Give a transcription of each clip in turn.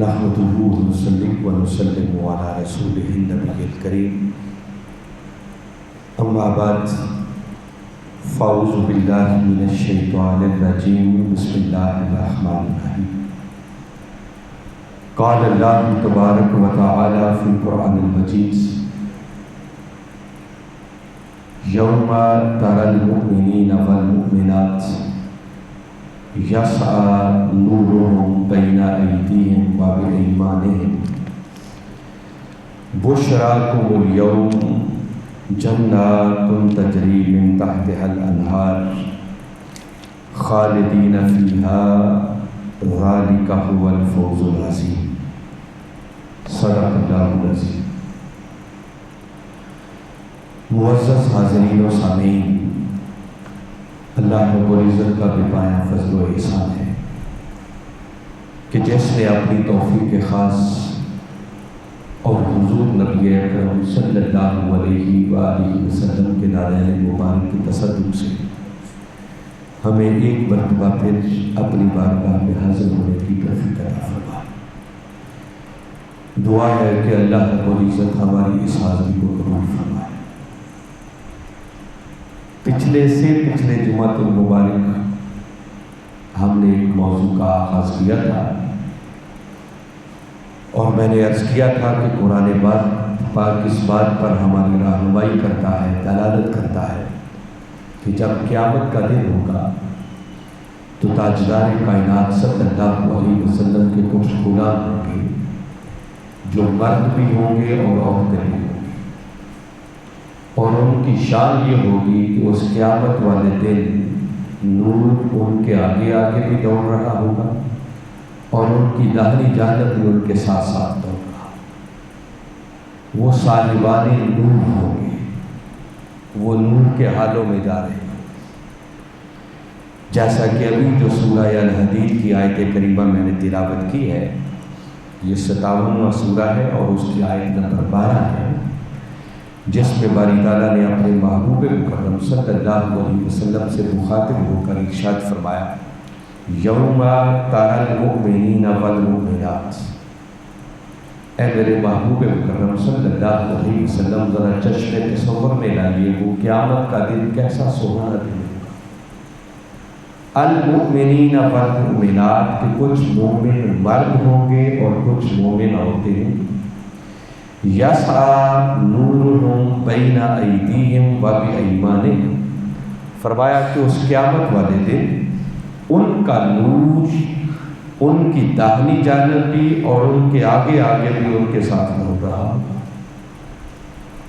نحمده ونصلي ونسلم على رسوله النبي الكريم اما بعد فاعوذ بالله من الشيطان الرجيم بسم الله الرحمن الرحيم قال الله تبارك وتعالى في القرآن المجيد يوم ترى المؤمنين والمؤمنات يسعى نورهم بين أيديهم وبأيمانهم بشراكم اليوم جنات تجري من تحتها الأنهار خالدين فيها ذلك هو الفوز العظيم صدق اللہ العظیم۔ معزز حاضرین و سامعین، اللہ رب العزت کا بے پایہ فضل و احسان ہے کہ جس نے اپنی توفیق خاص اور حضور نبی اکرم صلی اللہ علیہ وآلہ وسلم کے نالین مبارک کی تصدق سے ہمیں ایک مرتبہ پھر اپنی بارگاہ میں حاضر ہونے کی توفیق عطا فرمائے۔ دعا ہے کہ اللہ رب العزت ہماری اس حاضری کو قبول فرمائے۔ پچھلے جمعۃ المبارک ہم نے ایک موضوع کا آغاز کیا تھا اور میں نے عرض کیا تھا کہ قرآن پاک اس بات پر ہماری رہنمائی کرتا ہے، دلالت کرتا ہے کہ جب قیامت کا دن ہوگا تو تاجدار کائنات صلی اللہ علیہ وسلم کے کچھ غلام ہوں گے جو مرد بھی ہوں گے اور عورتیں بھی ہوں گی، اور ان کی شان یہ ہوگی کہ اس قیامت والے دن نور ان کے آگے آگے بھی دوڑ رہا ہوگا اور ان کی داہنی جانب بھی ان کے ساتھ ساتھ دوڑ رہا۔ وہ صاحبان نور ہوں گے، وہ نور کے حالوں میں جا رہے ہیں، جیسا کہ ابھی جو سورہ الحدید کی آیت کریمہ میں نے تلاوت کی ہے، یہ 57واں سورہ ہے اور اس کی آیت نمبر 12 ہے، جس میں باری تعالیٰ نے اپنے محبوب مکرم صلی اللہ علیہ وسلم سے مخاطب ہو کر ارشاد فرمایا، یوم تری المؤمنین والمؤمنات، اے میرے محبوب مکرم صلی اللہ علیہ وسلم ذرا چشم تصور میں لائیے وہ قیامت کا دن کیسا سہانا دن ہوگا۔ المؤمنین والمؤمنات کہ کچھ مومن مرد ہوں گے اور کچھ مومن عورتیں ہوں گی، یسعی نورہم بین ایدیہم وبایمانہم، فرمایا کہ اس قیامت والے دن ان کا نور ان کی داہنی جانب بھی اور ان کے آگے آگے بھی ان کے ساتھ ہو رہا ہوگا۔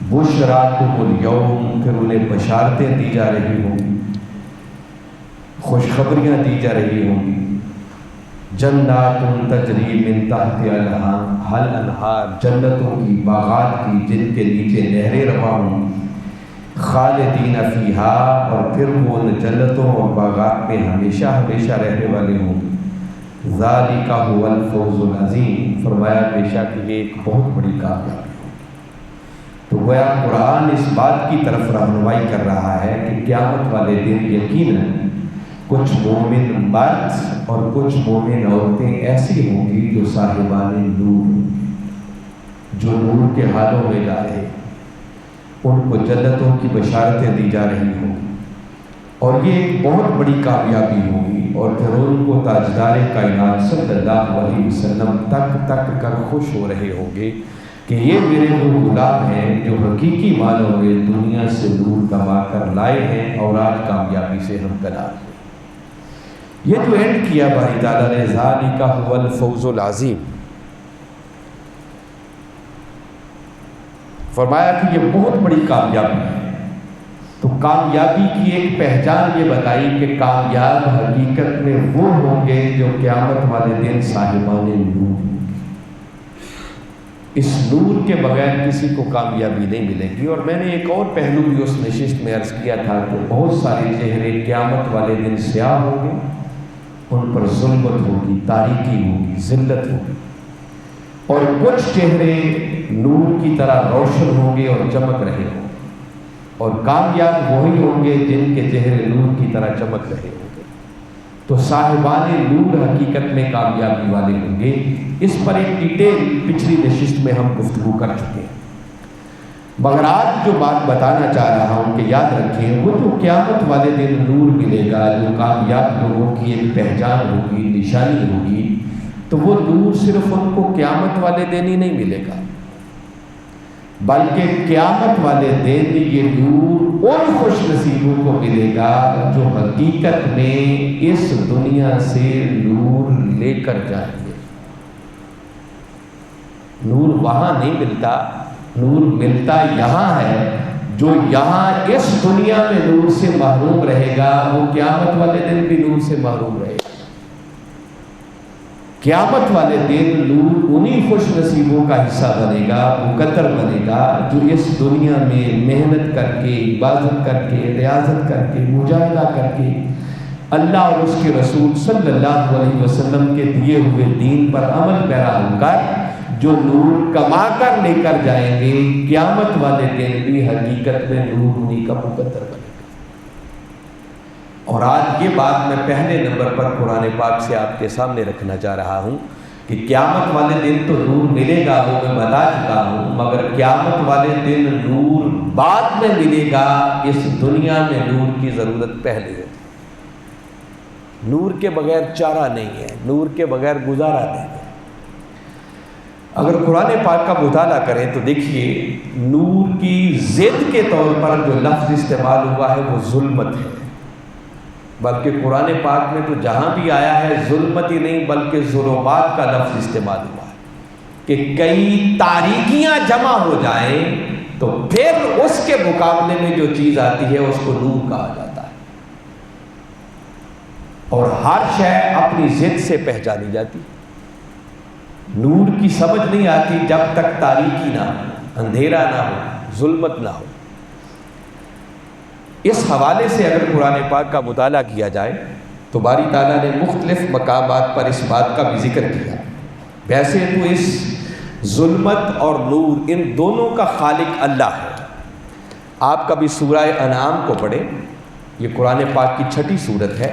بشراکم الیوم، پھر انہیں بشارتیں دی جا رہی ہوں گی، خوشخبریاں دی جا رہی ہوں گی، جنات تجری من تحتها الانہار، جنتوں کی باغات کی جن کے نیچے نہریں رواں ہوں، خالدین فیہا، اور پھر وہ ان جنتوں اور باغات میں ہمیشہ ہمیشہ رہنے والے ہوں۔ ذالک هو الفوز العظیم، فرمایا بے شک یہ ایک بہت بڑی کامیابی ہے۔ تو گویا قرآن اس بات کی طرف رہنمائی کر رہا ہے کہ قیامت والے دن یقیناً کچھ مومن مرد اور کچھ مومن عورتیں ایسی ہوں گی جو صاحبان نور، جو نور کے حالوں میں جا رہے، ان کو جنتوں کی بشارتیں دی جا رہی ہوں گی، اور یہ ایک بہت بڑی کامیابی ہوگی، اور پھر ان کو تاجدار کائنات صلی اللہ علیہ وسلم تک کر خوش ہو رہے ہوں گے کہ یہ میرے وہ غلام ہیں جو حقیقی معنوں میں دنیا سے نور کما کر لائے ہیں اور آج کامیابی سے ہمکنار ہیں۔ یہ جو اینڈ کیا باری تعالیٰ نے، ذالک هو الفوز العظیم، فرمایا کہ یہ بہت بڑی کامیابی ہے۔ تو کامیابی کی ایک پہچان یہ بتائی کہ کامیاب حقیقت میں وہ ہوں گے جو قیامت والے دن صاحبان نور، اس نور کے بغیر کسی کو کامیابی نہیں ملے گی۔ اور میں نے ایک اور پہلو بھی اس نشست میں عرض کیا تھا کہ بہت سارے چہرے قیامت والے دن سیاہ ہوں گے، ان پر ظلمت ہوگی، تاریکی ہوگی، ذلت ہوگی، اور کچھ چہرے نور کی طرح روشن ہوں گے اور چمک رہے ہوں گے، اور کامیاب وہی ہوں گے جن کے چہرے نور کی طرح چمک رہے ہوں گے۔ تو صاحبان نور حقیقت میں کامیابی والے ہوں گے۔ اس پر ایک ڈیٹیل پچھلی نشست میں ہم گفتگو کر چکے ہیں، مگر آج جو بات بتانا چاہ رہا ہوں کہ یاد رکھیں، وہ جو قیامت والے دن نور ملے گا، جو کامیاب لوگوں کی ایک پہچان ہوگی، نشانی ہوگی، تو وہ نور صرف ان کو قیامت والے دن ہی نہیں ملے گا، بلکہ قیامت والے دن یہ نور ان خوش نصیبوں کو ملے گا جو حقیقت میں اس دنیا سے نور لے کر جائیں گے۔ نور وہاں نہیں ملتا، نور ملتا یہاں ہے۔ جو یہاں اس دنیا میں نور سے محروم رہے گا، وہ قیامت والے دن بھی نور سے محروم رہے گا۔ قیامت والے دن نور انہی خوش نصیبوں کا حصہ بنے گا، مقدر بنے گا، جو اس دنیا میں محنت کر کے، عبادت کر کے، ریاضت کر کے، مجاہدہ کر کے اللہ اور اس کے رسول صلی اللہ علیہ وسلم کے دیے ہوئے دین پر عمل پیرا ہو کر جو نور کما کر لے کر جائیں گے، قیامت والے دن بھی حقیقت میں نور انہی کا مقدر بنے گا۔ اور آج یہ بات میں پہلے نمبر پر قرآن پاک سے آپ کے سامنے رکھنا چاہ رہا ہوں کہ قیامت والے دن تو نور ملے گا، وہ میں بتا چکا ہوں، مگر قیامت والے دن نور بعد میں ملے گا۔ اس دنیا میں نور کی ضرورت پہلے ہے۔ نور کے بغیر چارہ نہیں ہے، نور کے بغیر گزارا نہیں ہے۔ اگر قرآن پاک کا مطالعہ کریں تو دیکھیے، نور کی ضد کے طور پر جو لفظ استعمال ہوا ہے وہ ظلمت ہے، بلکہ قرآن پاک میں تو جہاں بھی آیا ہے ظلمت ہی نہیں بلکہ ظلمات کا لفظ استعمال ہوا ہے کہ کئی تاریکیاں جمع ہو جائیں تو پھر اس کے مقابلے میں جو چیز آتی ہے اس کو نور کہا جاتا ہے۔ اور ہر شے اپنی ضد سے پہچانی جاتی۔ نور کی سمجھ نہیں آتی جب تک تاریکی نہ ہو، اندھیرا نہ ہو، ظلمت نہ ہو۔ اس حوالے سے اگر قرآن پاک کا مطالعہ کیا جائے تو باری تعالیٰ نے مختلف مقامات پر اس بات کا بھی ذکر کیا۔ ویسے تو اس ظلمت اور نور ان دونوں کا خالق اللہ ہے۔ آپ کبھی سورہ انعام کو پڑھیں، یہ قرآن پاک کی 6ٹھی سورت ہے،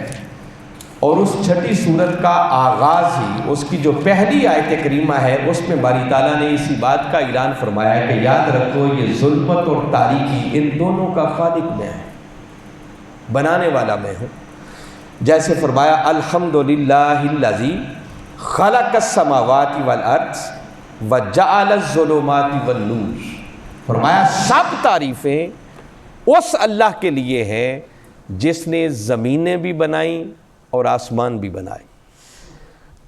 اور اس 6ٹھی سورت کا آغاز ہی، اس کی جو پہلی آیت کریمہ ہے، اس میں باری تعالیٰ نے اسی بات کا اعلان فرمایا ہے کہ یاد رکھو یہ ظلمت اور تاریکی ان دونوں کا خالق میں ہے، بنانے والا میں ہوں۔ جیسے فرمایا الحمدللہ الذی خلق السماوات والارض وجعل الظلمات والنور، فرمایا سب تعریفیں اس اللہ کے لیے ہیں جس نے زمینیں بھی بنائیں اور آسمان بھی بنائے،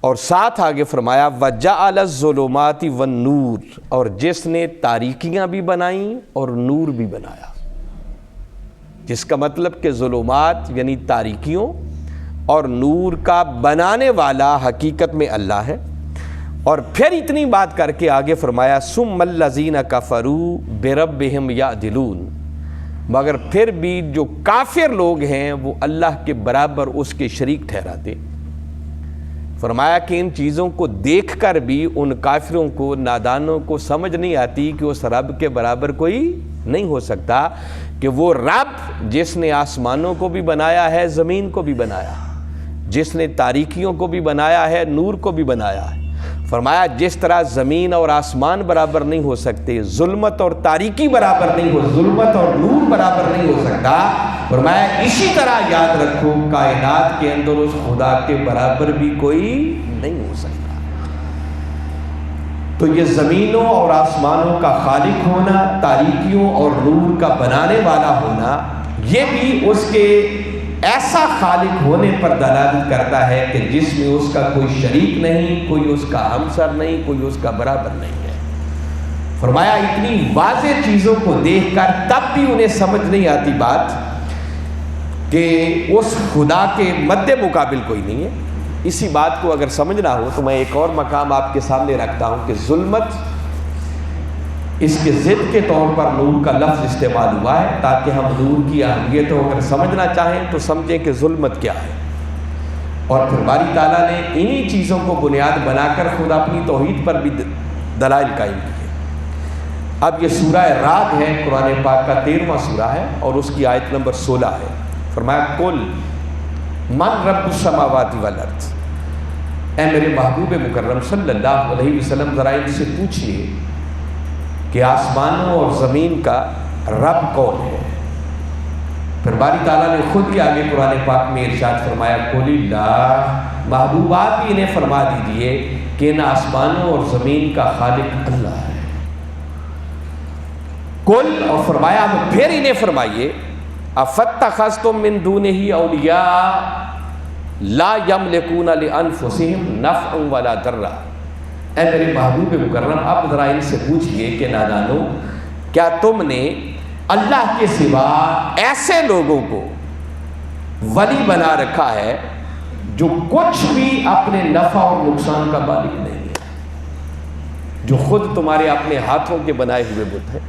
اور ساتھ آگے فرمایا وجعل الظلمات والنور، اور جس نے تاریکیاں بھی بنائیں اور نور بھی بنایا، جس کا مطلب کہ ظلمات یعنی تاریکیوں اور نور کا بنانے والا حقیقت میں اللہ ہے۔ اور پھر اتنی بات کر کے آگے فرمایا ثم الذین کفروا بربہم یعدلون، مگر پھر بھی جو کافر لوگ ہیں وہ اللہ کے برابر اس کے شریک ٹھہراتے۔ فرمایا کہ ان چیزوں کو دیکھ کر بھی ان کافروں کو، نادانوں کو سمجھ نہیں آتی کہ اس رب کے برابر کوئی نہیں ہو سکتا، کہ وہ رب جس نے آسمانوں کو بھی بنایا ہے، زمین کو بھی بنایا، جس نے تاریکیوں کو بھی بنایا ہے، نور کو بھی بنایا ہے۔ فرمایا جس طرح زمین اور آسمان برابر نہیں ہو سکتے، ظلمت اور تاریکی برابر نہیں ہو، ظلمت اور نور برابر نہیں ہو سکتا، فرمایا اسی طرح یاد رکھو کائنات کے اندر اس خدا کے برابر بھی کوئی نہیں ہو سکتا۔ تو یہ زمینوں اور آسمانوں کا خالق ہونا، تاریکیوں اور نور کا بنانے والا ہونا، یہ بھی اس کے ایسا خالق ہونے پر دلالت کرتا ہے کہ جس میں اس کا کوئی شریک نہیں، کوئی اس کا ہمسر نہیں، کوئی اس کا برابر نہیں ہے۔ فرمایا اتنی واضح چیزوں کو دیکھ کر تب بھی انہیں سمجھ نہیں آتی بات کہ اس خدا کے مد مقابل کوئی نہیں ہے۔ اسی بات کو اگر سمجھنا ہو تو میں ایک اور مقام آپ کے سامنے رکھتا ہوں کہ ظلمت، اس کے ضد کے طور پر نور کا لفظ استعمال ہوا ہے تاکہ ہم نور کی اہمیت کو اگر سمجھنا چاہیں تو سمجھیں کہ ظلمت کیا ہے۔ اور پھر باری تعالیٰ نے انہی چیزوں کو بنیاد بنا کر خود اپنی توحید پر بھی دلائل قائم کیے۔ اب یہ سورہ رعد ہے، قرآن پاک کا 13واں سورہ ہے اور اس کی آیت نمبر 16 ہے۔ فرمایا کل من رب السماوات والارض، اے میرے محبوب مکرم صلی اللہ علیہ وسلم ذرا ان سے پوچھئے کہ آسمانوں اور زمین کا رب کون ہے؟ پھر باری تعالیٰ نے خود ہی آگے قرآن پاک میں ارشاد فرمایا قل اللہ، محبوب آپ ہی انہیں فرما دیجئے کہ ان آسمانوں اور زمین کا خالق اللہ ہے۔ قل، اور فرمایا پھر انہیں فرمائیے افتخذتم من دونہ اولیاء لا یملکون لانفسہم نفعا ولا ضرا، اے میرے محبوب مکرم اب ذرا ان سے پوچھئے کہ نادانو، کیا تم نے اللہ کے سوا ایسے لوگوں کو ولی بنا رکھا ہے جو کچھ بھی اپنے نفع اور نقصان کا مالک نہیں ہے، جو خود تمہارے اپنے ہاتھوں کے بنائے ہوئے بت ہیں؟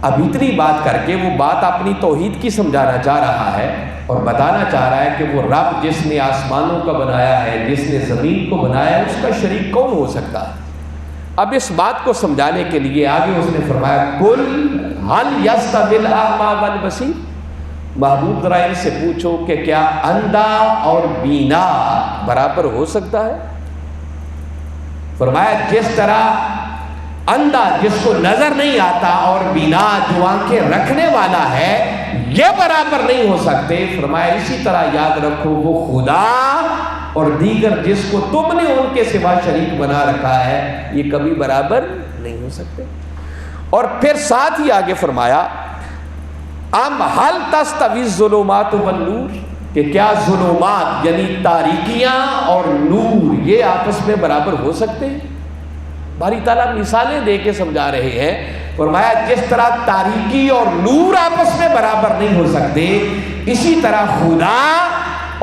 اب اتنی بات کر کے وہ بات اپنی توحید کی سمجھانا چاہ رہا ہے اور بتانا چاہ رہا ہے کہ وہ رب جس نے آسمانوں کا بنایا ہے، جس نے زمین کو بنایا ہے، اس کا شریک کون ہو سکتا ہے؟ اب اس بات کو سمجھانے کے لیے آگے اس نے فرمایا قل هل یستوی الاعمی والبصیر، محبوب ذرا ان سے پوچھو کہ کیا اندھا اور بینا برابر ہو سکتا ہے؟ فرمایا جس طرح اندھا جس کو نظر نہیں آتا اور بینا جو آنکھیں رکھنے والا ہے یہ برابر نہیں ہو سکتے، فرمایا اسی طرح یاد رکھو وہ خدا اور دیگر جس کو تم نے ان کے سوا شریک بنا رکھا ہے یہ کبھی برابر نہیں ہو سکتے۔ اور پھر ساتھ ہی آگے فرمایا ام هل تستوی الظلمات والنور، کہ کیا ظلمات یعنی تاریکیاں اور نور یہ آپس میں برابر ہو سکتے ہیں؟ باری تعالیٰ مثالیں دے کے سمجھا رہے ہیں، فرمایا جس طرح تاریکی اور نور آپس میں برابر نہیں ہو سکتے، اسی طرح خدا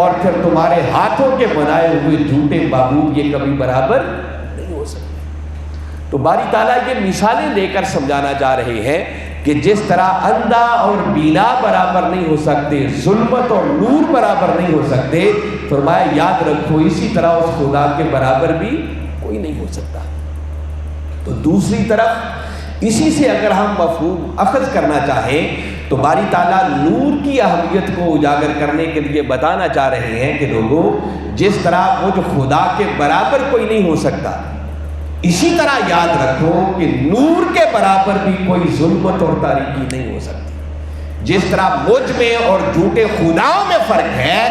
اور پھر تمہارے ہاتھوں کے بنائے ہوئے جھوٹے معبود یہ کبھی برابر نہیں ہو سکتے۔ تو باری تعالیٰ یہ مثالیں دے کر سمجھانا چاہ رہے ہیں کہ جس طرح اندھا اور بینا برابر نہیں ہو سکتے، ظلمت اور نور برابر نہیں ہو سکتے، فرمایا یاد رکھو اسی طرح اس خدا کے برابر بھی کوئی نہیں ہو سکتا۔ تو دوسری طرف اسی سے اگر ہم مفہوم اخذ کرنا چاہیں تو باری تعالیٰ نور کی اہمیت کو اجاگر کرنے کے لیے بتانا چاہ رہے ہیں کہ لوگوں جس طرح وہ جو خدا کے برابر کوئی نہیں ہو سکتا، اسی طرح یاد رکھو کہ نور کے برابر بھی کوئی ظلمت اور تاریکی نہیں ہو سکتی۔ جس طرح مجھ میں اور جھوٹے خداؤں میں فرق ہے،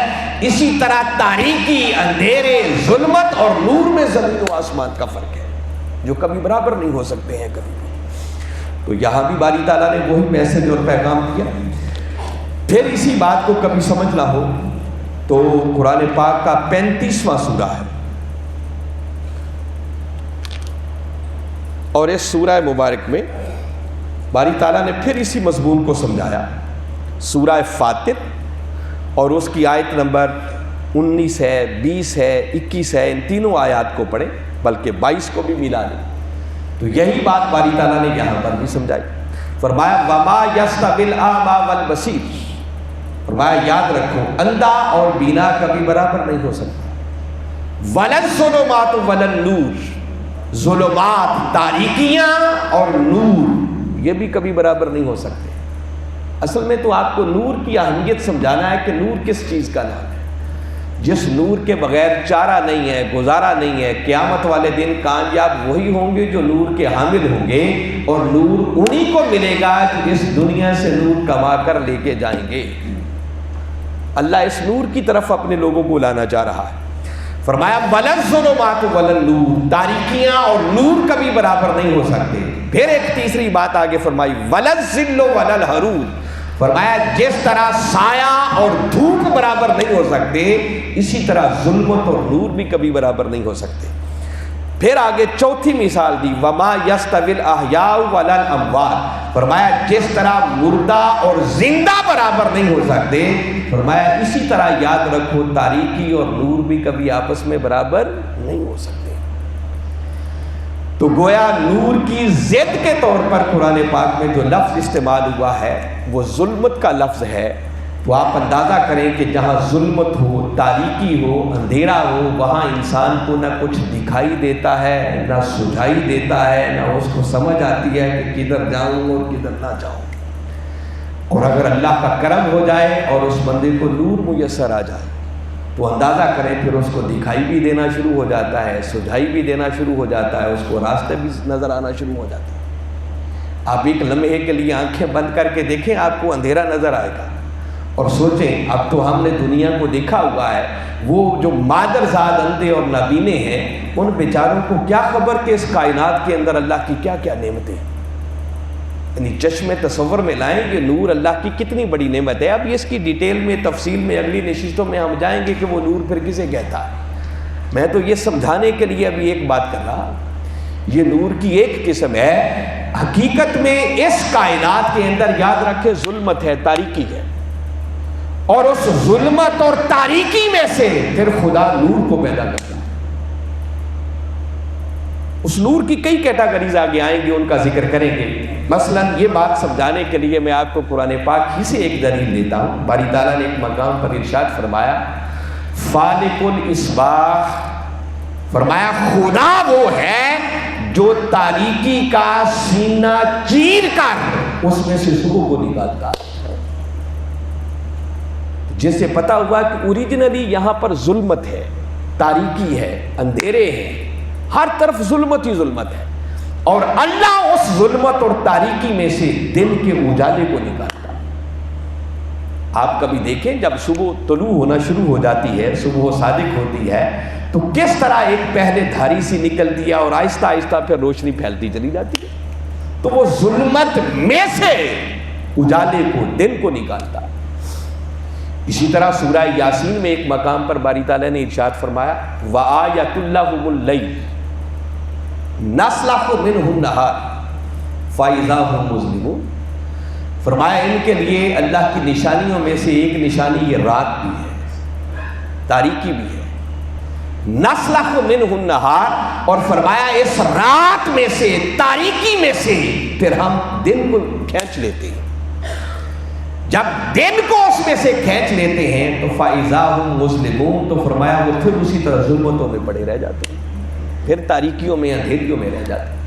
اسی طرح تاریکی، اندھیرے، ظلمت اور نور میں زمین و آسمان کا فرق ہے جو کبھی برابر نہیں ہو سکتے ہیں کبھی بھی۔ تو یہاں بھی باری تعالیٰ نے وہی میسج اور پیغام دیا۔ پھر اسی بات کو کبھی سمجھنا ہو تو قرآن پاک کا 35واں سورہ ہے، اور اس سورہ مبارک میں باری تعالیٰ نے پھر اسی مضمون کو سمجھایا۔ سورہ فاطر اور اس کی آیت نمبر 19 ہے، 20 ہے، 21 ہے، ان تینوں آیات کو پڑھیں، بلکہ 22 کو بھی ملا لیں تو یہی بات باری تعالیٰ نے یہاں پر بھی سمجھائی۔ فرمایا وما یستوی الاعمی والبصیر، فرمایا یاد رکھو اندھا اور بینا کبھی برابر نہیں ہو سکتا۔ ولا الظلمات ولا النور، ظلمات تاریکیاں اور نور یہ بھی کبھی برابر نہیں ہو سکتے۔ اصل میں تو آپ کو نور کی اہمیت سمجھانا ہے کہ نور کس چیز کا نام ہے، جس نور کے بغیر چارہ نہیں ہے، گزارا نہیں ہے۔ قیامت والے دن کامیاب وہی ہوں گے جو نور کے حامل ہوں گے، اور نور انہی کو ملے گا کہ اس دنیا سے نور کما کر لے کے جائیں گے۔ اللہ اس نور کی طرف اپنے لوگوں کو لانا چاہ رہا ہے۔ فرمایا ولا الظلمات ولا النور، تاریکیاں اور نور کبھی برابر نہیں ہو سکتے۔ پھر ایک تیسری بات آگے فرمائی ولا الظل ولا الحرور، فرمایا جس طرح سایہ اور دھوپ برابر نہیں ہو سکتے، اسی طرح ظلمت اور نور بھی کبھی برابر نہیں ہو سکتے۔ پھر آگے چوتھی مثال دی وما یستوی الاحیاء ولا الاموات، فرمایا جس طرح مردہ اور زندہ برابر نہیں ہو سکتے، فرمایا اسی طرح یاد رکھو تاریکی اور نور بھی کبھی آپس میں برابر نہیں ہو سکتے۔ تو گویا نور کی ضد کے طور پر قرآن پاک میں جو لفظ استعمال ہوا ہے وہ ظلمت کا لفظ ہے۔ تو آپ اندازہ کریں کہ جہاں ظلمت ہو، تاریکی ہو، اندھیرا ہو، وہاں انسان کو نہ کچھ دکھائی دیتا ہے، نہ سجھائی دیتا ہے، نہ اس کو سمجھ آتی ہے کہ کدھر جاؤں اور کدھر نہ جاؤں۔ اور اگر اللہ کا کرم ہو جائے اور اس بندے کو نور میسر آ جائے تو اندازہ کریں پھر اس کو دکھائی بھی دینا شروع ہو جاتا ہے، سجھائی بھی دینا شروع ہو جاتا ہے، اس کو راستے بھی نظر آنا شروع ہو جاتا ہے۔ آپ ایک لمحے کے لیے آنکھیں بند کر کے دیکھیں، آپ کو اندھیرا نظر آئے گا، اور سوچیں اب تو ہم نے دنیا کو دیکھا ہوا ہے، وہ جو مادرزاد اندھے اور نابینے ہیں ان بیچاروں کو کیا خبر کہ اس کائنات کے اندر اللہ کی کیا کیا نعمتیں ہیں۔ یعنی چشم تصور میں لائیں یہ نور اللہ کی کتنی بڑی نعمت ہے۔ اب یہ اس کی ڈیٹیل میں تفصیل میں اگلی نشستوں میں ہم جائیں گے کہ وہ نور پھر کسے کہتا ہے۔ میں تو یہ سمجھانے کے لیے ابھی ایک بات کر رہا، یہ نور کی ایک قسم ہے، حقیقت میں اس کائنات کے اندر یاد رکھے ظلمت ہے، تاریکی ہے، اور اس ظلمت اور تاریکی میں سے پھر خدا نور کو پیدا کرتا ہے۔ اس نور کی کئی کیٹاگریز آگے آئیں گے، ان کا ذکر کریں گے۔ مثلا یہ بات سمجھانے کے لیے میں آپ کو قرآن پاک ہی سے ایک دلیل دیتا ہوں۔ باری تعالیٰ نے ایک مقام پر ارشاد فرمایا فالق الاصباح، فرمایا خدا وہ ہے جو تاریکی کا سینہ چیر کر اس میں سے صبح کو نکالتا ہے، جس سے پتا ہوا کہ اوریجنلی یہاں پر ظلمت ہے، تاریکی ہے، اندھیرے ہیں، ہر طرف ظلمت ہی ظلمت ہے، اور اللہ اس ظلمت اور تاریکی میں سے دن کے اجالے کو نکالتا ہے۔ آپ کبھی دیکھیں جب صبح طلوع ہونا شروع ہو جاتی ہے، صبح صادق ہوتی ہے، تو کس طرح ایک پہلے دھاری سی نکلتی ہے اور آہستہ آہستہ پھر روشنی پھیلتی چلی جاتی ہے، تو وہ ظلمت میں سے اجالے کو، دن کو نکالتا ہے۔ اسی طرح سورہ یاسین میں ایک مقام پر باری تعالیٰ نے ارشاد فرمایا وَآیَةٌ لَهُمُ اللَّیْلُ نَسْلَخُ مِنْهُ النَّهَارَ فَإِذَا هُمْ مُظْلِمُونَ، فرمایا ان کے لیے اللہ کی نشانیوں میں سے ایک نشانی یہ رات بھی ہے، تاریکی بھی ہے، نَسْلَخُ مِنْهُ النَّهَارَ، اور فرمایا اس رات میں سے، تاریکی میں سے پھر ہم دن کو کھینچ لیتے ہیں۔ جب دن کو اس میں سے کھینچ لیتے ہیں تو فَإِذَا هُمْ مُظْلِمُونَ، تو فرمایا وہ پھر اسی طرح ظلمتوں میں پڑے رہ جاتے ہیں، پھر تاریکیوں میں، اندھیریوں میں رہ جاتے ہیں۔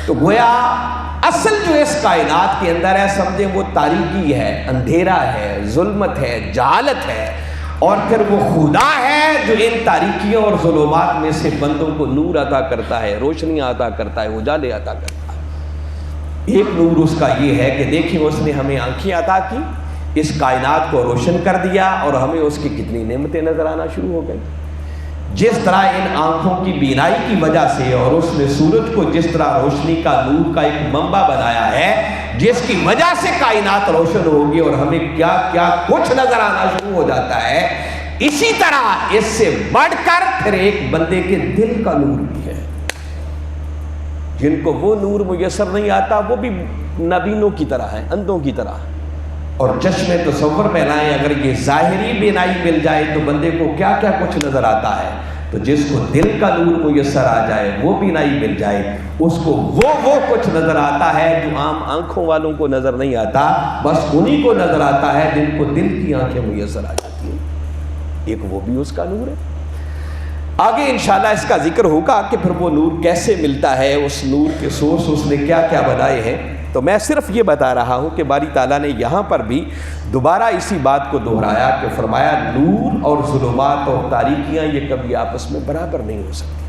تو گویا اصل جو اس کائنات کے اندر ہے سمجھیں وہ تاریکی ہے، اندھیرا ہے، ظلمت ہے، جہالت ہے، اور پھر وہ خدا ہے جو ان تاریکیوں اور ظلمات میں سے بندوں کو نور عطا کرتا ہے، روشنیاں عطا کرتا ہے، اجالے عطا کرتا ہے۔ ایک نور اس کا یہ ہے کہ دیکھیں اس نے ہمیں آنکھیں عطا کی، اس کائنات کو روشن کر دیا، اور ہمیں اس کی کتنی نعمتیں نظر آنا شروع ہو گئی۔ جس طرح ان آنکھوں کی بینائی کی وجہ سے، اور اس نے سورج کو جس طرح روشنی کا، نور کا ایک منبع بنایا ہے جس کی وجہ سے کائنات روشن ہوگی اور ہمیں کیا کیا کچھ نظر آنا شروع ہو جاتا ہے، اسی طرح اس سے بڑھ کر پھر ایک بندے کے دل کا نور بھی ہے۔ جن کو وہ نور میسر نہیں آتا وہ بھی نابینوں کی طرح ہیں، اندھوں کی طرح، اور چشم تصور میں لائیں اگر یہ ظاہری بینائی مل جائے تو بندے کو کیا کیا کچھ نظر آتا ہے، تو جس کو دل کا نور میسر آ جائے، وہ بینائی مل جائے، اس کو وہ کچھ نظر آتا ہے جو عام آنکھوں والوں کو نظر نہیں آتا، بس انہی کو نظر آتا ہے جن کو دل کی آنکھیں میسر آ جاتی ہیں۔ ایک وہ بھی اس کا نور ہے۔ آگے انشاءاللہ اس کا ذکر ہوگا کہ پھر وہ نور کیسے ملتا ہے، اس نور کے سورس اس نے کیا کیا بنائے ہیں۔ تو میں صرف یہ بتا رہا ہوں کہ باری تعالیٰ نے یہاں پر بھی دوبارہ اسی بات کو دہرایا کہ فرمایا نور اور ظلمات اور تاریکیاں یہ کبھی آپس میں برابر نہیں ہو سکتی۔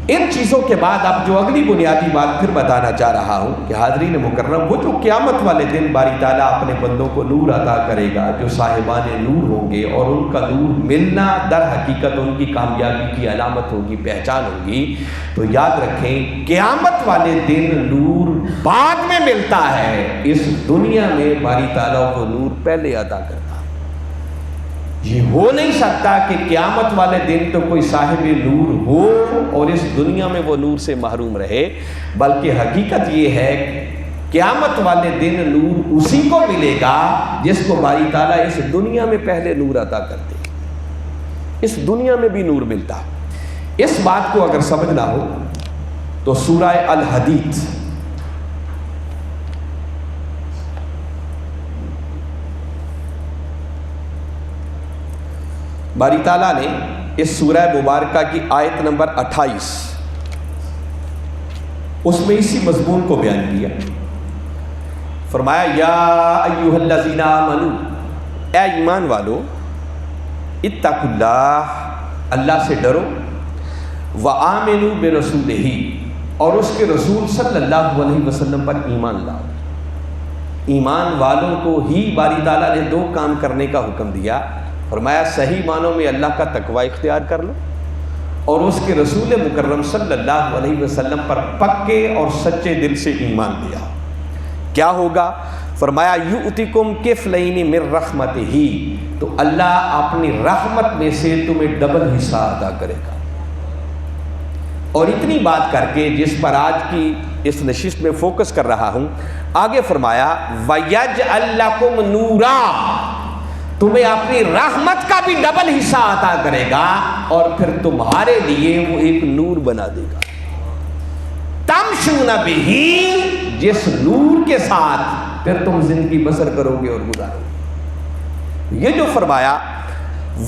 ان چیزوں کے بعد اب جو اگلی بنیادی بات پھر بتانا چاہ رہا ہوں کہ حاضرین مکرم، وہ جو قیامت والے دن باری تعالیٰ اپنے بندوں کو نور عطا کرے گا، جو صاحبان نور ہوں گے، اور ان کا نور ملنا در حقیقت ان کی کامیابی کی علامت ہوگی، پہچان ہوگی، تو یاد رکھیں قیامت والے دن نور بعد میں ملتا ہے، اس دنیا میں باری تعالیٰ کو نور پہلے عطا کرتا ہے۔ یہ ہو نہیں سکتا کہ قیامت والے دن تو کوئی صاحب نور ہو اور اس دنیا میں وہ نور سے محروم رہے، بلکہ حقیقت یہ ہے قیامت والے دن نور اسی کو ملے گا جس کو باری تعالیٰ اس دنیا میں پہلے نور عطا کرتے، اس دنیا میں بھی نور ملتا۔ اس بات کو اگر سمجھنا ہو تو سورہ الحدید باری تعالیٰ نے اس سورہ مبارکہ کی آیت نمبر 28 اس میں اسی مضمون کو بیان کیا۔ فرمایا یا ایھا الذین آمنوا، اے ایمان والو، اتقوا اللہ، اللہ سے ڈرو، وآمنوا برسولہ، اور اس کے رسول صلی اللہ علیہ وسلم پر ایمان لاؤ۔ ایمان والوں کو ہی باری تعالیٰ نے دو کام کرنے کا حکم دیا، فرمایا صحیح معنوں میں اللہ کا تقوی اختیار کر لو، اور اس کے رسول مکرم صلی اللہ علیہ وسلم پر پکے اور سچے دل سے ایمان لیا۔ کیا ہوگا؟ فرمایا یؤتکم کفلین من رحمتہ، تو اللہ اپنی رحمت میں سے تمہیں ڈبل حصہ عطا کرے گا۔ اور اتنی بات کر کے جس پر آج کی اس نشست میں فوکس کر رہا ہوں، آگے فرمایا وَيَجْعَلْ لَكُمْ نُورًا، تمہیں اپنی رحمت کا بھی ڈبل حصہ عطا کرے گا، اور پھر تمہارے لیے وہ ایک نور بنا دے گا، تَمْشُونَ بِهِ، جس نور کے ساتھ پھر تم زندگی بسر کرو گے اور گزارو گے۔ یہ جو فرمایا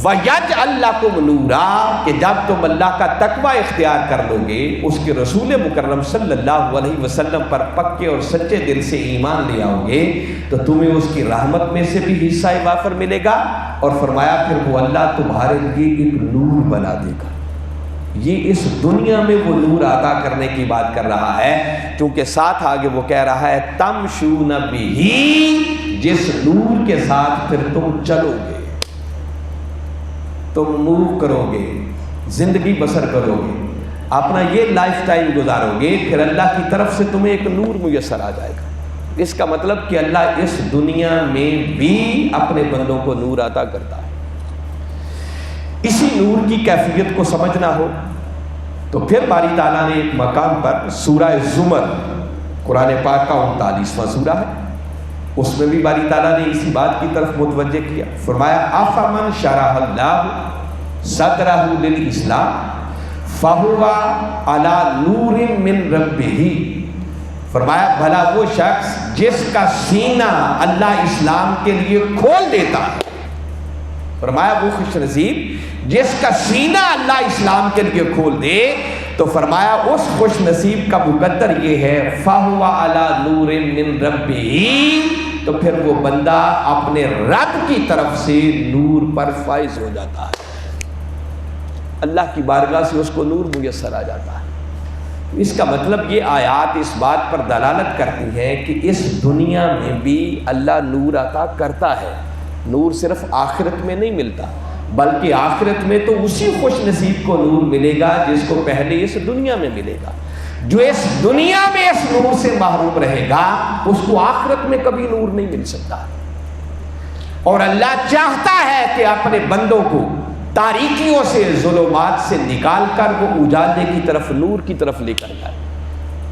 وَيَجْعَلْ لَكُمْ نُورًا، کہ جب تم اللہ کا تقوی اختیار کر لو گے، اس کے رسول مکرم صلی اللہ علیہ وسلم پر پکے اور سچے دل سے ایمان لے آؤ گے، تو تمہیں اس کی رحمت میں سے بھی حصہ وافر ملے گا، اور فرمایا پھر وہ اللہ تمہارے لیے ایک نور بنا دے گا۔ یہ اس دنیا میں وہ نور عطا کرنے کی بات کر رہا ہے، کیونکہ ساتھ آگے وہ کہہ رہا ہے تَمْشُونَ بِهِ، جس نور کے ساتھ پھر تم چلو گے، تم موو کرو گے، زندگی بسر کرو گے، اپنا یہ لائف ٹائم گزارو گے، پھر اللہ کی طرف سے تمہیں ایک نور میسر آ جائے گا۔ اس کا مطلب کہ اللہ اس دنیا میں بھی اپنے بندوں کو نور عطا کرتا ہے۔ اسی نور کی کیفیت کو سمجھنا ہو تو پھر باری تعالیٰ نے ایک مقام پر سورہ زمر، قرآن پاک کا 39واں سورہ ہے، اس میں بھی باری تعالیٰ نے اسی بات کی طرف متوجہ کیا۔ فرمایا افمن شرح اللہ صدرہ للاسلام فہو علی نور من ربہ، فرمایا بھلا وہ شخص جس کا سینہ اللہ اسلام کے لیے کھول دیتا ہے، فرمایا وہ خوش نصیب جس کا سینہ اللہ اسلام کے لیے کھول دے، تو فرمایا اس خوش نصیب کا مقدر یہ ہے فَهُوَ عَلَى نُورٍ مِّن رَبِّهِ، تو پھر وہ بندہ اپنے رب کی طرف سے نور پر فائز ہو جاتا ہے، اللہ کی بارگاہ سے اس کو نور میسر آ جاتا ہے۔ اس کا مطلب یہ آیات اس بات پر دلالت کرتی ہیں کہ اس دنیا میں بھی اللہ نور عطا کرتا ہے۔ نور صرف آخرت میں نہیں ملتا، بلکہ آخرت میں تو اسی خوش نصیب کو نور ملے گا جس کو پہلے اس دنیا میں ملے گا۔ جو اس دنیا میں اس نور سے محروم رہے گا، اس کو آخرت میں کبھی نور نہیں مل سکتا۔ اور اللہ چاہتا ہے کہ اپنے بندوں کو تاریکیوں سے، ظلمات سے نکال کر وہ اجالے کی طرف، نور کی طرف لے کر جائے۔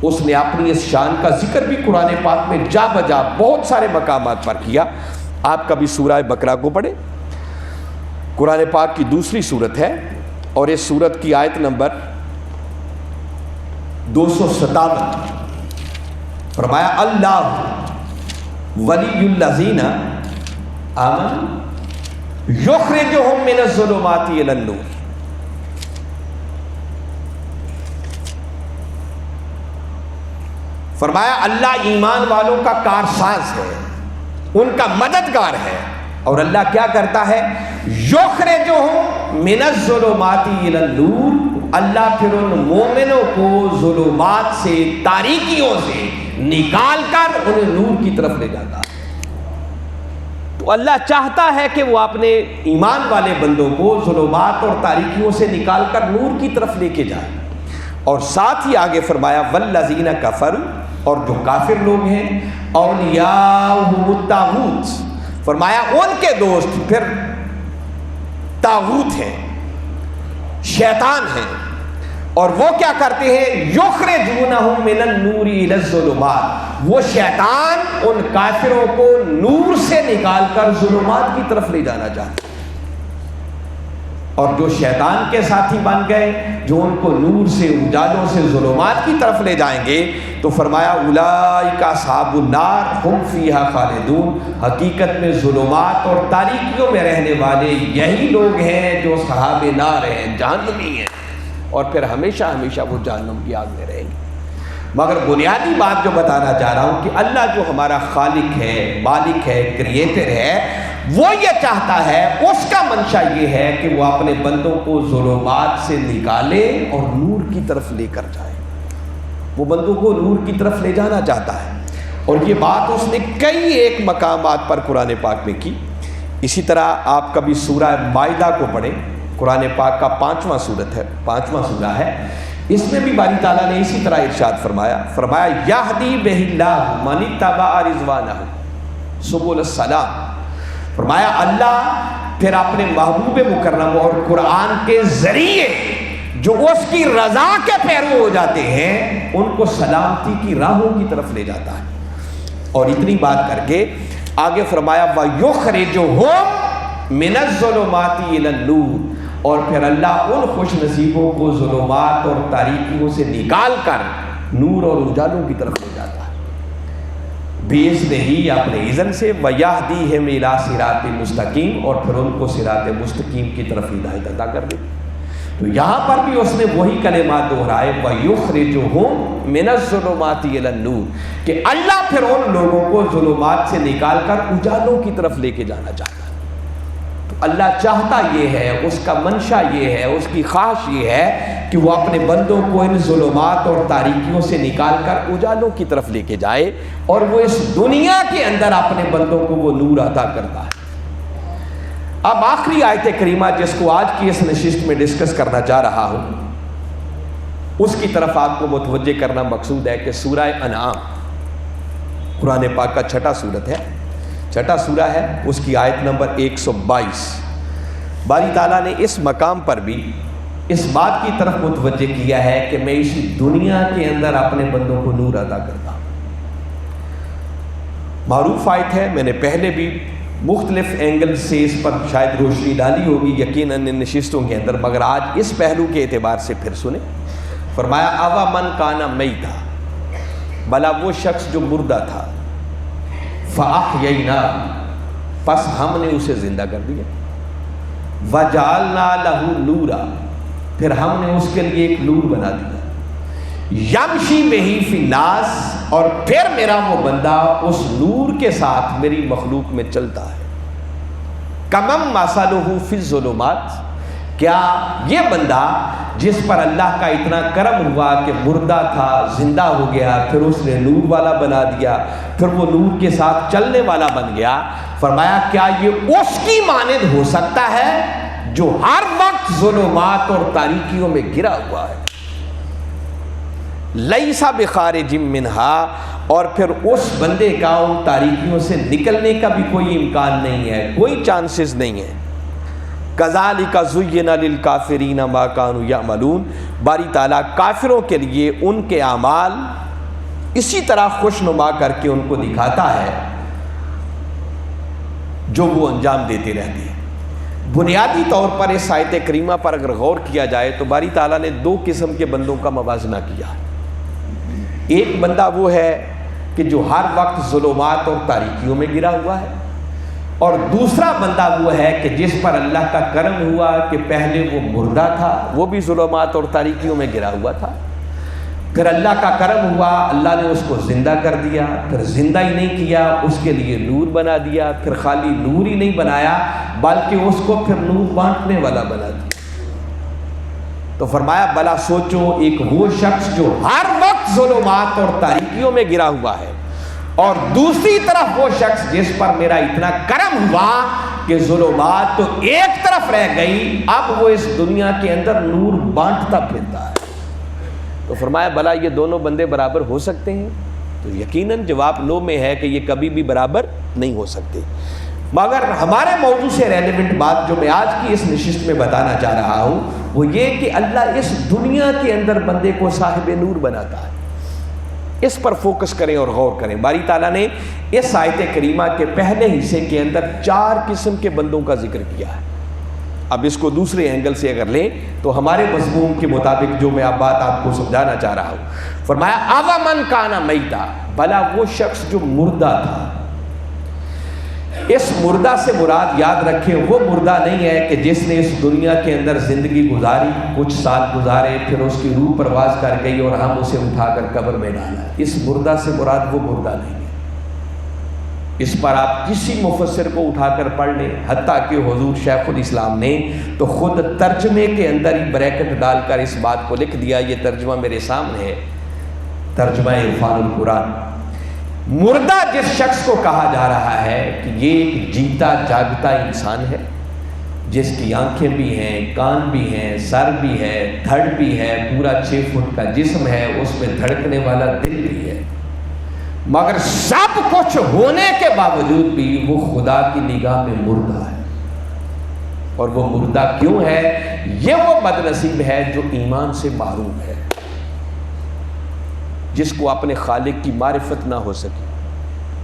اس نے اپنی اس شان کا ذکر بھی قرآن پاک میں جا بجا بہت سارے مقامات پر کیا۔ آپ کبھی سورہ بقرہ کو پڑھیں، قرآن پاک کی دوسری سورت ہے، اور اس سورت کی آیت نمبر 257، فرمایا اللہ ولی الذین آمنوا یخرجہم من الظلمات الی النور، فرمایا اللہ ایمان والوں کا کارساز ہے، ان کا مددگار ہے، اور اللہ کیا کرتا ہے یخرجہم من الظلمات الی النور، اللہ پھر ان مومنوں کو ظلمات سے، تاریکیوں سے نکال کر انہیں نور کی طرف لے جاتا ہے۔ تو اللہ چاہتا ہے کہ وہ اپنے ایمان والے بندوں کو ظلمات اور تاریکیوں سے نکال کر نور کی طرف لے کے جائے، اور ساتھ ہی آگے فرمایا والذین کفروا، اور جو کافر لوگ ہیں اولیاءہم الطاغوت، فرمایا ان کے دوست پھر طاغوت ہیں، شیطان ہیں، اور وہ کیا کرتے ہیں یخرجونہم من النور الی الظلمات، وہ شیطان ان کافروں کو نور سے نکال کر ظلمات کی طرف لے جانا چاہتے ہیں۔ اور جو شیطان کے ساتھی بن گئے، جو ان کو نور سے، اجالوں سے ظلمات کی طرف لے جائیں گے، تو فرمایا اولئک اصحاب النار ہم فیہا خالدون، حقیقت میں ظلمات اور تاریکیوں میں رہنے والے یہی لوگ ہیں جو اصحاب نار ہیں، جہنمی ہیں، اور پھر ہمیشہ ہمیشہ وہ جہنم کی آگ میں رہیں گے۔ مگر بنیادی بات جو بتانا چاہ رہا ہوں کہ اللہ جو ہمارا خالق ہے، مالک ہے، کریٹر ہے، وہ یہ چاہتا ہے، اس کا منشا یہ ہے کہ وہ اپنے بندوں کو ظلمات سے نکالے اور نور کی طرف لے کر جائے۔ وہ بندوں کو نور کی طرف لے جانا چاہتا ہے، اور یہ بات اس نے کئی ایک مقامات پر قرآن پاک میں کی۔ اسی طرح آپ کبھی سورہ مائدہ کو پڑھیں، قرآن پاک کا 5واں سورہ ہے، اس میں بھی باری تعالیٰ نے اسی طرح ارشاد فرمایا یہدی بہ اللہ من اتبع رضوانہ سبل السلام۔ فرمایا اللہ پھر اپنے محبوب مکرم اور قرآن کے ذریعے جو اس کی رضا کے پیرو ہو جاتے ہیں ان کو سلامتی کی راہوں کی طرف لے جاتا ہے۔ اور اتنی بات کر کے آگے فرمایا وَيُخْرِجُهُم مِّنَ الظُّلُمَاتِ إِلَى النُّورِ، اور پھر اللہ ان خوش نصیبوں کو ظلمات اور تاریکیوں سے نکال کر نور اور اجالوں کی طرف لے جاتا ہے بِإِذْنِهِ، اپنے اذن سے، وَيَهْدِيهِمْ إِلَىٰ صِرَاطٍ مُسْتَقِيمٍ، اور پھر ان کو صراط مستقیم کی طرف ہدایت عطا کر دے۔ تو یہاں پر بھی اس نے وہی کلمات دہرائے وَيُخْرِجُهُم مِّنَ الظُّلُمَاتِ إِلَى النُّورِ، کہ اللہ پھر ان لوگوں کو ظلمات سے نکال کر اجالوں کی طرف لے کے جانا چاہتا ہے۔ تو اللہ چاہتا یہ ہے، اس کا منشا یہ ہے، اس کی خواہش یہ ہے کہ وہ اپنے بندوں کو ان ظلمات اور تاریکیوں سے نکال کر اجالوں کی طرف لے کے جائے، اور وہ اس دنیا کے اندر اپنے بندوں کو وہ نور عطا کرتا ہے۔ اب آخری آیت کریمہ جس کو آج کی اس نشست میں ڈسکس کرنا چاہ رہا ہوں، اس کی طرف آپ کو متوجہ کرنا مقصود ہے کہ سورہ انعام قرآن پاک کا چھٹا سورہ ہے، اس کی آیت نمبر 122۔ باری تعالیٰ نے اس مقام پر بھی اس بات کی طرف متوجہ کیا ہے کہ میں اس دنیا کے اندر اپنے بندوں کو نور عطا کرتا ہوں۔ معروف آیت ہے، میں نے پہلے بھی مختلف اینگل سے اس پر شاید روشنی ڈالی ہوگی یقیناً ان نشستوں کے اندر، مگر آج اس پہلو کے اعتبار سے پھر سنیں۔ فرمایا اوا من کانا میتا، بلا وہ شخص جو مردہ تھا، فاحیینا، پس ہم نے اسے زندہ کر دیا، وجعلنا لہ نورا، پھر ہم نے اس کے لیے ایک نور بنا دیا، یمشی بہی فی الناس، اور پھر میرا وہ بندہ اس نور کے ساتھ میری مخلوق میں چلتا ہے، کمم مثلہ فی الظلمات، کیا یہ بندہ جس پر اللہ کا اتنا کرم ہوا کہ مردہ تھا زندہ ہو گیا، پھر اس نے نور والا بنا دیا، پھر وہ نور کے ساتھ چلنے والا بن گیا، فرمایا کیا یہ اس کی مانند ہو سکتا ہے جو ہر وقت ظلمات اور تاریکیوں میں گرا ہوا ہے؟ لیس بخارج منہا، اور پھر اس بندے کا ان تاریکیوں سے نکلنے کا بھی کوئی امکان نہیں ہے، کوئی چانسز نہیں ہے۔ کذالک زین للکافرین ما کانوا یعملون، باری تعالیٰ کافروں کے لیے ان کے اعمال اسی طرح خوشنما کر کے ان کو دکھاتا ہے جو وہ انجام دیتے رہتے ہیں۔ بنیادی طور پر اس آیت کریمہ پر اگر غور کیا جائے تو باری تعالیٰ نے دو قسم کے بندوں کا موازنہ کیا۔ ایک بندہ وہ ہے کہ جو ہر وقت ظلمات اور تاریکیوں میں گرا ہوا ہے، اور دوسرا بندہ وہ ہے کہ جس پر اللہ کا کرم ہوا کہ پہلے وہ مردہ تھا، وہ بھی ظلمات اور تاریکیوں میں گرا ہوا تھا، پھر اللہ کا کرم ہوا، اللہ نے اس کو زندہ کر دیا، پھر زندہ ہی نہیں کیا، اس کے لیے نور بنا دیا، پھر خالی نور ہی نہیں بنایا بلکہ اس کو پھر نور بانٹنے والا بنا دیا۔ تو فرمایا بلا سوچو، ایک وہ شخص جو ہر وقت ظلمات اور تاریکیوں میں گرا ہوا ہے، اور دوسری طرف وہ شخص جس پر میرا اتنا کرم ہوا کہ ظلمات تو ایک طرف رہ گئی، اب وہ اس دنیا کے اندر نور بانٹتا پھرتا ہے۔ تو فرمایا بلا یہ دونوں بندے برابر ہو سکتے ہیں؟ تو یقیناً جواب نو میں ہے کہ یہ کبھی بھی برابر نہیں ہو سکتے۔ مگر ہمارے موضوع سے ریلیونٹ بات جو میں آج کی اس نشست میں بتانا چاہ رہا ہوں وہ یہ کہ اللہ اس دنیا کے اندر بندے کو صاحب نور بناتا ہے۔ اس پر فوکس کریں اور غور کریں۔ باری تعالیٰ نے اس آیت کریمہ کے پہلے حصے کے اندر 4 قسم کے بندوں کا ذکر کیا ہے۔ اب اس کو دوسرے اینگل سے اگر لیں تو ہمارے مضمون کے مطابق جو میں اب بات آپ کو سمجھانا چاہ رہا ہوں، فرمایا اَوَمَنْ كَانَ مَيْتًا، بھلا وہ شخص جو مردہ تھا، اس مردہ سے مراد یاد رکھیں وہ مردہ نہیں ہے کہ جس نے اس دنیا کے اندر زندگی گزاری، کچھ سال گزارے، پھر اس کی روح پرواز کر گئی اور ہم اسے اٹھا کر قبر میں ڈالا۔ اس مردہ سے مراد وہ مردہ نہیں ہے۔ اس پر آپ کسی مفسر کو اٹھا کر پڑھ لیں، حتیٰ کہ حضور شیخ الاسلام نے تو خود ترجمے کے اندر ہی بریکٹ ڈال کر اس بات کو لکھ دیا، یہ ترجمہ میرے سامنے ہے، ترجمہ عرفان القرآن۔ مردہ جس شخص کو کہا جا رہا ہے کہ یہ ایک جیتا جاگتا انسان ہے، جس کی آنکھیں بھی ہیں، کان بھی ہیں، سر بھی ہے، دھڑ بھی ہے، پورا 6 فٹ کا جسم ہے، اس میں دھڑکنے والا دل بھی ہے، مگر سب کچھ ہونے کے باوجود بھی وہ خدا کی نگاہ میں مردہ ہے۔ اور وہ مردہ کیوں ہے؟ یہ وہ بد نصیب ہے جو ایمان سے محروم ہے، جس کو اپنے خالق کی معرفت نہ ہو سکی،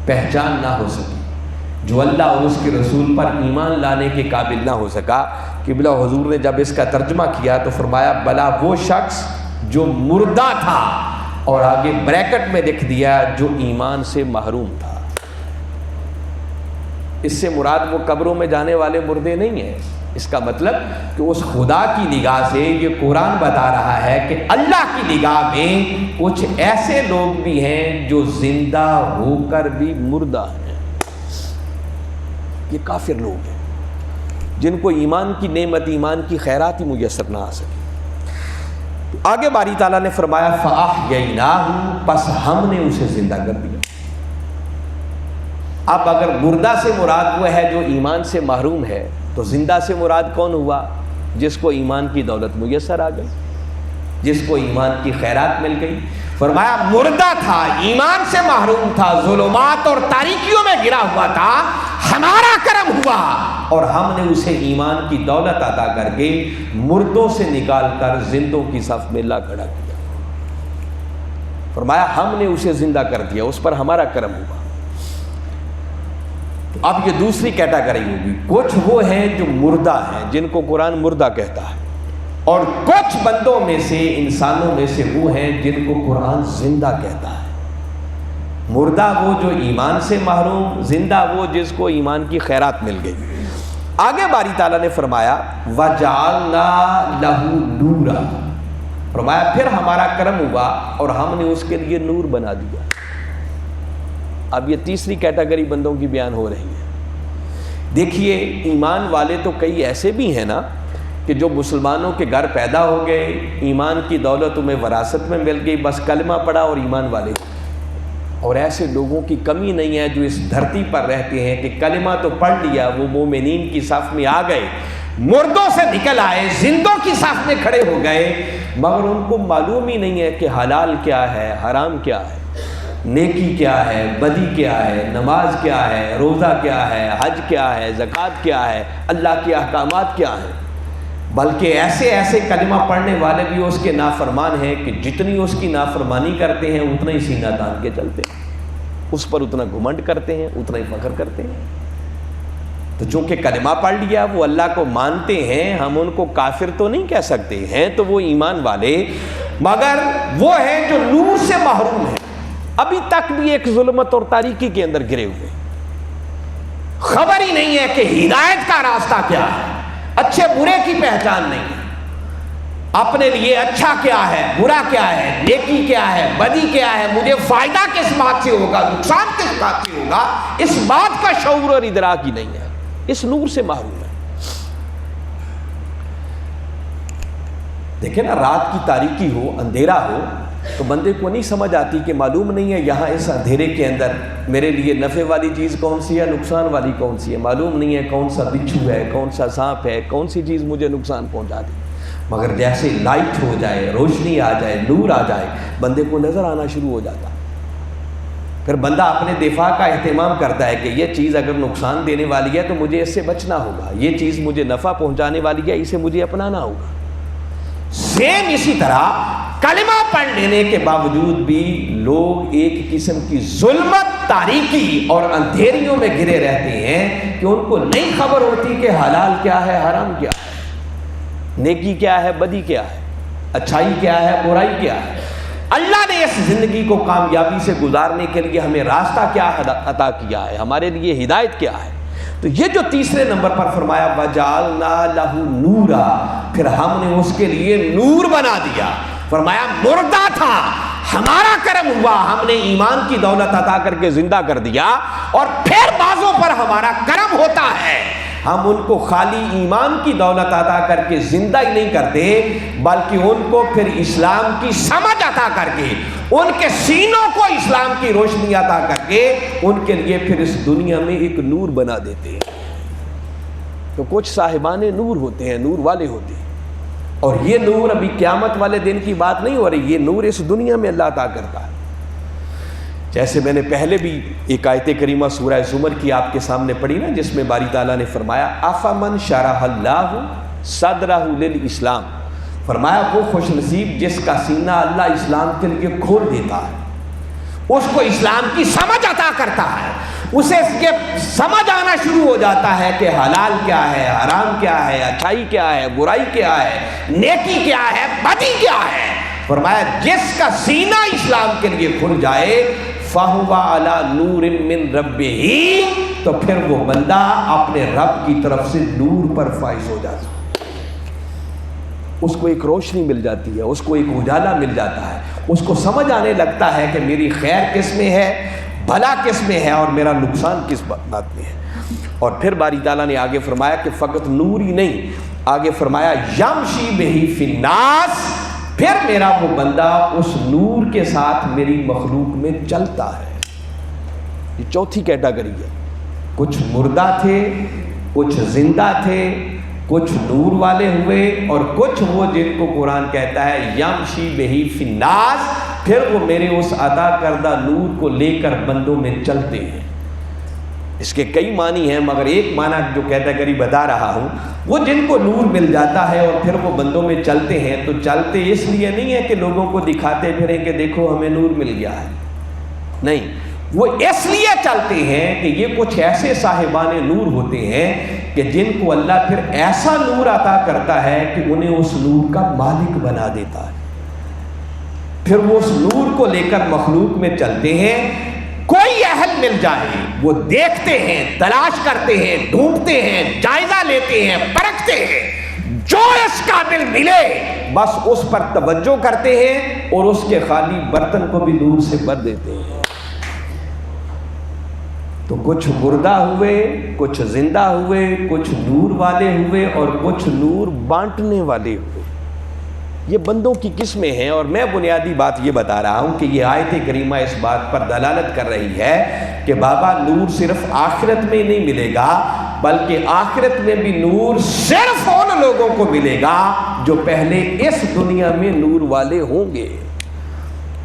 پہچان نہ ہو سکی، جو اللہ اور اس کے رسول پر ایمان لانے کے قابل نہ ہو سکا۔ قبلہ حضور نے جب اس کا ترجمہ کیا تو فرمایا بلا وہ شخص جو مردہ تھا، اور آگے بریکٹ میں لکھ دیا جو ایمان سے محروم تھا۔ اس سے مراد وہ قبروں میں جانے والے مردے نہیں ہیں، اس کا مطلب کہ اس خدا کی نگاہ سے یہ قرآن بتا رہا ہے کہ اللہ کی نگاہ میں کچھ ایسے لوگ بھی ہیں جو زندہ ہو کر بھی مردہ ہیں۔ یہ کافر لوگ ہیں جن کو ایمان کی نعمت، ایمان کی خیرات ہی میسر نہ آ سکی۔ آگے باری تعالیٰ نے فرمایا فَأَحْيَيْنَاهُ، پس ہم نے اسے زندہ کر دیا۔ اب اگر مردہ سے مراد وہ ہے جو ایمان سے محروم ہے، تو زندہ سے مراد کون ہوا؟ جس کو ایمان کی دولت میسر آ گئی، جس کو ایمان کی خیرات مل گئی۔ فرمایا مردہ تھا، ایمان سے محروم تھا، ظلمات اور تاریکیوں میں گرا ہوا تھا، ہمارا کرم ہوا اور ہم نے اسے ایمان کی دولت عطا کر کے مردوں سے نکال کر زندوں کی صف میں لا کھڑا کیا۔ فرمایا ہم نے اسے زندہ کر دیا، اس پر ہمارا کرم ہوا۔ اب یہ دوسری کیٹیگری ہوگی، کچھ وہ ہیں جو مردہ ہیں جن کو قرآن مردہ کہتا ہے، اور کچھ بندوں میں سے، انسانوں میں سے وہ ہیں جن کو قرآن زندہ کہتا ہے۔ مردہ وہ جو ایمان سے محروم، زندہ وہ جس کو ایمان کی خیرات مل گئی۔ آگے باری تعالیٰ نے فرمایا وَجَعَلْنَا لَهُ نُورًا، فرمایا پھر ہمارا کرم ہوا اور ہم نے اس کے لیے نور بنا دیا۔ اب یہ تیسری کیٹیگری بندوں کی بیان ہو رہی ہے۔ دیکھیے ایمان والے تو کئی ایسے بھی ہیں نا کہ جو مسلمانوں کے گھر پیدا ہو گئے، ایمان کی دولت انہیں وراثت میں مل گئی، بس کلمہ پڑھا اور ایمان والے۔ اور ایسے لوگوں کی کمی نہیں ہے جو اس دھرتی پر رہتے ہیں کہ کلمہ تو پڑھ لیا، وہ مومنین کی صف میں آ گئے، مردوں سے نکل آئے، زندوں کی صف میں کھڑے ہو گئے، مگر ان کو معلوم ہی نہیں ہے کہ حلال کیا ہے، حرام کیا ہے، نیکی کیا ہے، بدی کیا ہے، نماز کیا ہے، روزہ کیا ہے، حج کیا ہے، زکوٰۃ کیا ہے، اللہ کے احکامات کیا ہیں۔ بلکہ ایسے ایسے کلمہ پڑھنے والے بھی اس کے نافرمان ہیں کہ جتنی اس کی نافرمانی کرتے ہیں اتنا ہی سینہ تان کے چلتے ہیں، اس پر اتنا گھمنڈ کرتے ہیں، اتنا ہی فخر کرتے ہیں۔ تو چونکہ کلمہ پڑھ لیا، وہ اللہ کو مانتے ہیں، ہم ان کو کافر تو نہیں کہہ سکتے ہیں، تو وہ ایمان والے، مگر وہ ہیں جو نور سے محروم ہیں، ابھی تک بھی ایک ظلمت اور تاریکی کے اندر گرے ہوئے، خبر ہی نہیں ہے کہ ہدایت کا راستہ کیا ہے، اچھے برے کی پہچان نہیں ہے، اپنے لیے اچھا کیا ہے، برا کیا ہے، نیکی کیا ہے، بدی کیا ہے، مجھے فائدہ کس بات سے ہوگا، نقصان کس بات سے ہوگا، اس بات کا شعور اور ادراک ہی نہیں ہے، اس نور سے محروم ہے۔ دیکھیں نا، رات کی تاریکی ہو، اندھیرا ہو، تو بندے کو نہیں سمجھ آتی کہ معلوم نہیں ہے یہاں اس اندھیرے کے اندر میرے لیے نفع والی چیز کون سی ہے، نقصان والی کون سی ہے، معلوم نہیں ہے کون سا بچھو ہے، کون سا سانپ ہے، کون سی چیز مجھے نقصان پہنچا دے۔ مگر جیسے لائٹ ہو جائے، روشنی آ جائے، نور آ جائے، بندے کو نظر آنا شروع ہو جاتا، پھر بندہ اپنے دفاع کا اہتمام کرتا ہے کہ یہ چیز اگر نقصان دینے والی ہے تو مجھے اس سے بچنا ہوگا، یہ چیز مجھے نفع پہنچانے والی ہے، اسے مجھے اپنانا ہوگا۔ سیم اسی طرح کلمہ پڑھ لینے کے باوجود بھی لوگ ایک قسم کی ظلمت، تاریکی اور اندھیریوں میں گھرے رہتے ہیں کہ ان کو نہیں خبر ہوتی کہ حلال کیا ہے، حرام کیا ہے، نیکی کیا ہے، بدی کیا ہے، اچھائی کیا ہے، برائی کیا ہے۔ اللہ نے اس زندگی کو کامیابی سے گزارنے کے لیے ہمیں راستہ کیا عطا کیا ہے، ہمارے لیے ہدایت کیا ہے، تو یہ جو تیسرے نمبر پر فرمایا وَجَعَلْنَا لَهُ نُورًا، پھر ہم نے اس کے لیے نور بنا دیا. فرمایا مردہ تھا، ہمارا کرم ہوا، ہم نے ایمان کی دولت عطا کر کے زندہ کر دیا. اور پھر بعضوں پر ہمارا کرم ہوتا ہے، ہم ان کو خالی ایمان کی دولت عطا کر کے زندہ ہی نہیں کرتے، بلکہ ان کو پھر اسلام کی سمجھ عطا کر کے، ان کے سینوں کو اسلام کی روشنی عطا کر کے ان کے لیے پھر اس دنیا میں ایک نور بنا دیتے ہیں. تو کچھ صاحبان نور ہوتے ہیں، نور والے ہوتے ہیں، اور یہ نور ابھی قیامت والے دن کی بات نہیں ہو رہی، یہ نور اس دنیا میں اللہ عطا کرتا ہے. جیسے میں نے پہلے بھی ایک آیت کریمہ سورہ زمر کی آپ کے سامنے پڑھی نا، جس میں باری تعالیٰ نے فرمایا افمن شرح اللہ صدرہ للاسلام، فرمایا وہ خوش نصیب جس کا سینہ اللہ اسلام کے لیے کھول دیتا ہے، اس کو اسلام کی سمجھ عطا کرتا ہے، اسے اس کے سمجھ آنا شروع ہو جاتا ہے کہ حلال کیا ہے، حرام کیا ہے، اچھائی کیا ہے، برائی کیا ہے، نیکی کیا ہے، بدی کیا ہے. فرمایا جس کا سینہ اسلام کے لیے کھل جائے فَهُوَ عَلَى نُورٍ مِّن رَبِّهِ، تو پھر وہ بندہ اپنے رب کی طرف سے نور پر فائز ہو جاتا ہے، اس کو ایک روشنی مل جاتی ہے، اس کو ایک اجالا مل جاتا ہے، اس کو سمجھ آنے لگتا ہے کہ میری خیر کس میں ہے، بھلا کس میں ہے، اور میرا نقصان کس بات میں ہے. اور پھر باری تعالیٰ نے آگے فرمایا کہ فقط نور ہی نہیں، آگے فرمایا یمشی بہی فی الناس، پھر میرا وہ بندہ اس نور کے ساتھ میری مخلوق میں چلتا ہے. یہ چوتھی کیٹاگری ہے. کچھ مردہ تھے، کچھ زندہ تھے، کچھ نور والے ہوئے، اور کچھ وہ جن کو قرآن کہتا ہے یمشی بہی فی الناس، پھر وہ میرے اس عطا کردہ نور کو لے کر بندوں میں چلتے ہیں. اس کے کئی معنی ہیں، مگر ایک معنی جو کیٹاگری بتا رہا ہوں، وہ جن کو نور مل جاتا ہے اور پھر وہ بندوں میں چلتے ہیں. تو چلتے اس لیے نہیں ہے کہ لوگوں کو دکھاتے پھریں کہ دیکھو ہمیں نور مل گیا ہے، نہیں، وہ اس لیے چلتے ہیں کہ یہ کچھ ایسے صاحبان نور ہوتے ہیں کہ جن کو اللہ پھر ایسا نور عطا کرتا ہے کہ انہیں اس نور کا مالک بنا دیتا ہے. پھر وہ اس نور کو لے کر مخلوق میں چلتے ہیں. کوئی اہل مل جائے وہ دیکھتے ہیں، تلاش کرتے ہیں، ڈھونڈتے ہیں، جائزہ لیتے ہیں، پرکھتے ہیں، جو اس قابل ملے بس اس پر توجہ کرتے ہیں اور اس کے خالی برتن کو بھی نور سے بھر دیتے ہیں. تو کچھ مردہ ہوئے، کچھ زندہ ہوئے، کچھ نور والے ہوئے، اور کچھ نور بانٹنے والے ہوئے. یہ بندوں کی قسمیں ہیں. اور میں بنیادی بات یہ بتا رہا ہوں کہ یہ آیت کریمہ اس بات پر دلالت کر رہی ہے کہ بابا نور صرف آخرت میں نہیں ملے گا، بلکہ آخرت میں بھی نور صرف ان لوگوں کو ملے گا جو پہلے اس دنیا میں نور والے ہوں گے.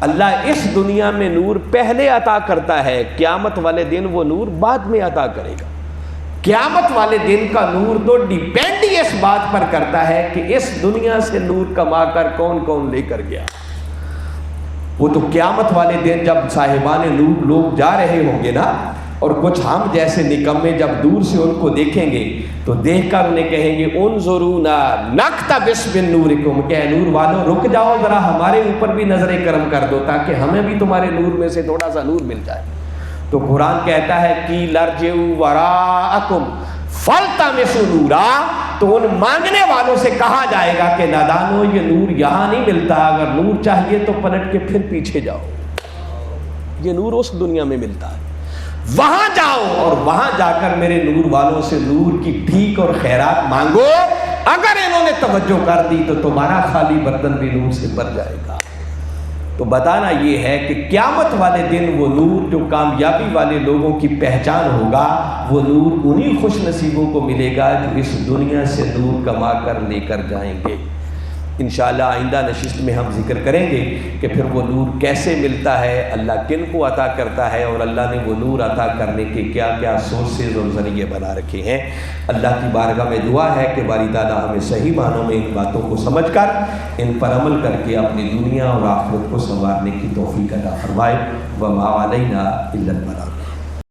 اللہ اس دنیا میں نور پہلے عطا کرتا ہے، قیامت والے دن وہ نور بعد میں عطا کرے گا. قیامت والے دن کا نور تو ڈیپینڈ ہی اس بات پر کرتا ہے کہ اس دنیا سے نور کما کر کون کون لے کر گیا. وہ تو قیامت والے دن جب صاحبان نور لوگ جا رہے ہوں گے نا، اور کچھ ہم جیسے نکمے جب دور سے ان کو دیکھیں گے تو دیکھ کر انہیں کہیں گے انظرونا نقتبس من نورکم، کہ نور والوں رک جاؤ ذرا ہمارے اوپر بھی نظر کرم کر دو تاکہ ہمیں بھی تمہارے نور میں سے تھوڑا سا نور مل جائے. تو قرآن کہتا ہے کہ لرجعوا وراءکم فالتمسوا نورا، تو ان مانگنے والوں سے کہا جائے گا کہ نادانو یہ نور یہاں نہیں ملتا، اگر نور چاہیے تو پلٹ کے پھر پیچھے جاؤ. یہ نور اس دنیا میں ملتا ہے، وہاں جاؤ اور وہاں جا کر میرے نور والوں سے نور کی بھیک اور خیرات مانگو. اگر انہوں نے توجہ کر دی تو تمہارا خالی برتن بھی نور سے بھر جائے گا. تو بتانا یہ ہے کہ قیامت والے دن وہ نور جو کامیابی والے لوگوں کی پہچان ہوگا، وہ نور انہی خوش نصیبوں کو ملے گا جو اس دنیا سے نور کما کر لے کر جائیں گے. انشاءاللہ آئندہ نشست میں ہم ذکر کریں گے کہ پھر وہ نور کیسے ملتا ہے، اللہ کن کو عطا کرتا ہے، اور اللہ نے وہ نور عطا کرنے کے کیا کیا سورسز اور ذریعے بنا رکھے ہیں. اللہ کی بارگاہ میں دعا ہے کہ باری تعالیٰ ہمیں صحیح معنوں میں ان باتوں کو سمجھ کر ان پر عمل کر کے اپنی دنیا اور آخرت کو سنوارنے کی توفیق عطا فرمائے. وما علینا الا البلاغ.